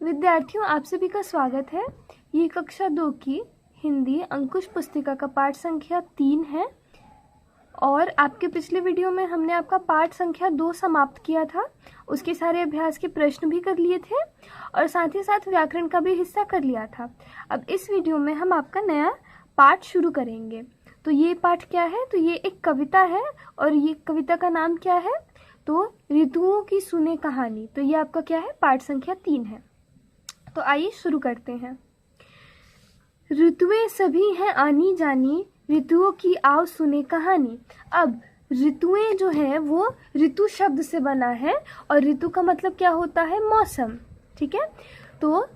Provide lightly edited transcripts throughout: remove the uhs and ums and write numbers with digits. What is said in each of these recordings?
विद्यार्थियों, आप सभी का स्वागत है। ये कक्षा 2 की हिंदी अंकुश पुस्तिका का पाठ संख्या 3 है और आपके पिछले वीडियो में हमने आपका पाठ संख्या 2 समाप्त किया था। उसके सारे अभ्यास के प्रश्न भी कर लिए थे और साथ ही साथ व्याकरण का भी हिस्सा कर लिया था। अब इस वीडियो में हम आपका नया पाठ शुरू करेंगे। तो ये पाठ क्या है? तो ये एक कविता है और ये कविता का नाम क्या है? तो ऋतुओं की सुने कहानी। तो ये आपका क्या है? पाठ संख्या 3 है। तो आइए शुरू करते हैं। ऋतुएं सभी हैं आनी जानी, ऋतुओं की आओ सुने कहानी। अब ऋतुएं जो है वो ऋतु शब्द से बना है और ऋतु का मतलब क्या होता है? मौसम। ठीक है, तो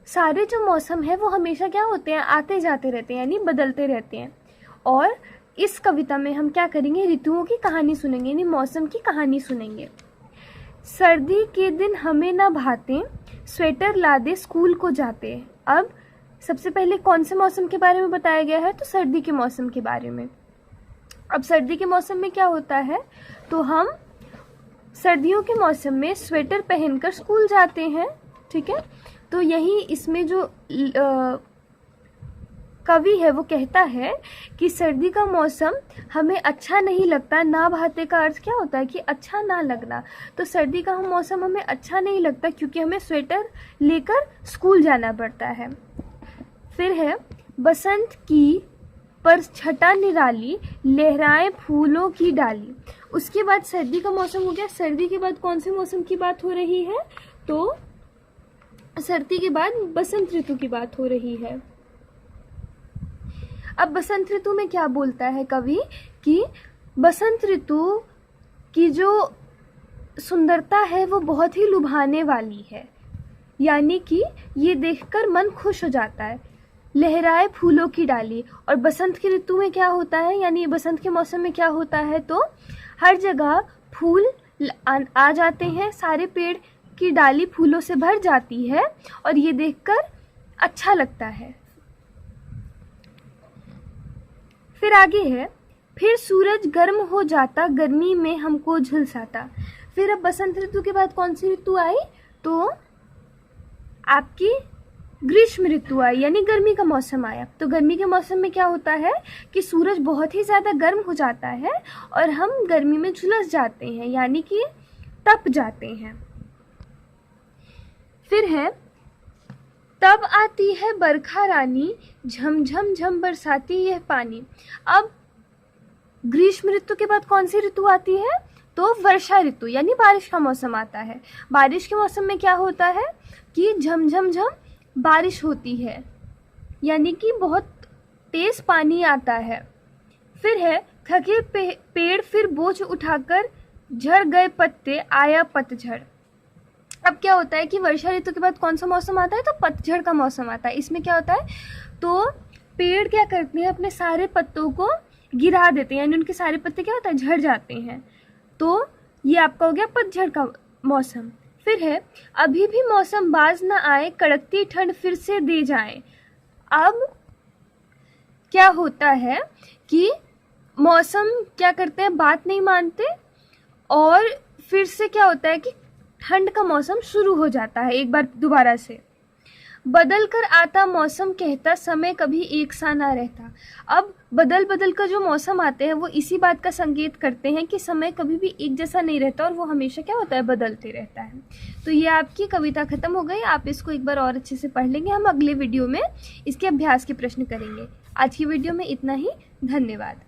सारे जो मौसम है वो हमेशा क्या होते हैं? आते जाते रहते हैं, यानी बदलते रहते हैं। और इस कविता में हम क्या करेंगे? ऋतुओं की कहानी सुनेंगे, यानी मौसम की कहानी सुनेंगे। सर्दी के दिन हमें न भाते, स्वेटर लादे स्कूल को जाते। अब सबसे पहले कौन से मौसम के बारे में बताया गया है? तो सर्दी के मौसम के बारे में। अब सर्दी के मौसम में क्या होता है? तो हम सर्दियों के मौसम में स्वेटर पहनकर स्कूल जाते हैं। ठीक है, तो यही इसमें जो कवि है वो कहता है कि सर्दी का मौसम हमें अच्छा नहीं लगता। ना भाते का अर्थ क्या होता है? कि अच्छा ना लगना। तो सर्दी का मौसम हमें अच्छा नहीं लगता क्योंकि हमें स्वेटर लेकर स्कूल जाना पड़ता है। फिर है बसंत की पर छटा निराली, लहराए फूलों की डाली। उसके बाद सर्दी का मौसम हो गया। सर्दी के बाद कौन से मौसम की बात हो रही है? तो सर्दी के बाद बसंत ऋतु की बात हो रही है। अब बसंत ऋतु में क्या बोलता है कवि? कि बसंत ऋतु की जो सुंदरता है वो बहुत ही लुभाने वाली है, यानी कि ये देखकर मन खुश हो जाता है। लहराए फूलों की डाली। और बसंत की ऋतु में क्या होता है, यानी बसंत के मौसम में क्या होता है? तो हर जगह फूल आ जाते हैं, सारे पेड़ की डाली फूलों से भर जाती है और ये देखकर अच्छा लगता है। फिर आगे है, फिर सूरज गर्म हो जाता, गर्मी में हमको झुलसाता। फिर अब बसंत ऋतु के बाद कौन सी ऋतु आई? तो आपकी ग्रीष्म ऋतु आई, यानी गर्मी का मौसम आया। तो गर्मी के मौसम में क्या होता है कि सूरज बहुत ही ज़्यादा गर्म हो जाता है और हम गर्मी में झुलस जाते हैं, यानी कि तप जाते हैं। फिर है तब आती है बरखा रानी, झमझम झम बरसाती यह पानी। अब ग्रीष्म ऋतु के बाद कौन सी ऋतु आती है? तो वर्षा ऋतु, यानी बारिश का मौसम आता है। बारिश के मौसम में क्या होता है कि झमझम झम बारिश होती है, यानी कि बहुत तेज पानी आता है। फिर है थके पेड़ फिर बोझ उठाकर, झड़ गए पत्ते आया पतझड़। अब क्या होता है कि वर्षा ऋतु के बाद कौन सा मौसम आता है? तो पतझड़ का मौसम आता है। इसमें क्या होता है? तो पेड़ क्या करते हैं? अपने सारे पत्तों को गिरा देते हैं, यानी उनके सारे पत्ते क्या होता है? झड़ जाते हैं। तो ये आपका हो गया पतझड़ का मौसम। फिर है अभी भी मौसम बाज न आए, कड़कती ठंड फिर से दे जाए। अब क्या होता है कि मौसम क्या करते हैं? बात नहीं मानते और फिर से क्या होता है कि ठंड का मौसम शुरू हो जाता है एक बार दोबारा से। बदल कर आता मौसम कहता, समय कभी एक सा ना रहता। अब बदल बदल कर जो मौसम आते हैं वो इसी बात का संकेत करते हैं कि समय कभी भी एक जैसा नहीं रहता और वो हमेशा क्या होता है? बदलते रहता है। तो ये आपकी कविता खत्म हो गई। आप इसको एक बार और अच्छे से पढ़ लेंगे। हम अगले वीडियो में इसके अभ्यास के प्रश्न करेंगे। आज की वीडियो में इतना ही। धन्यवाद।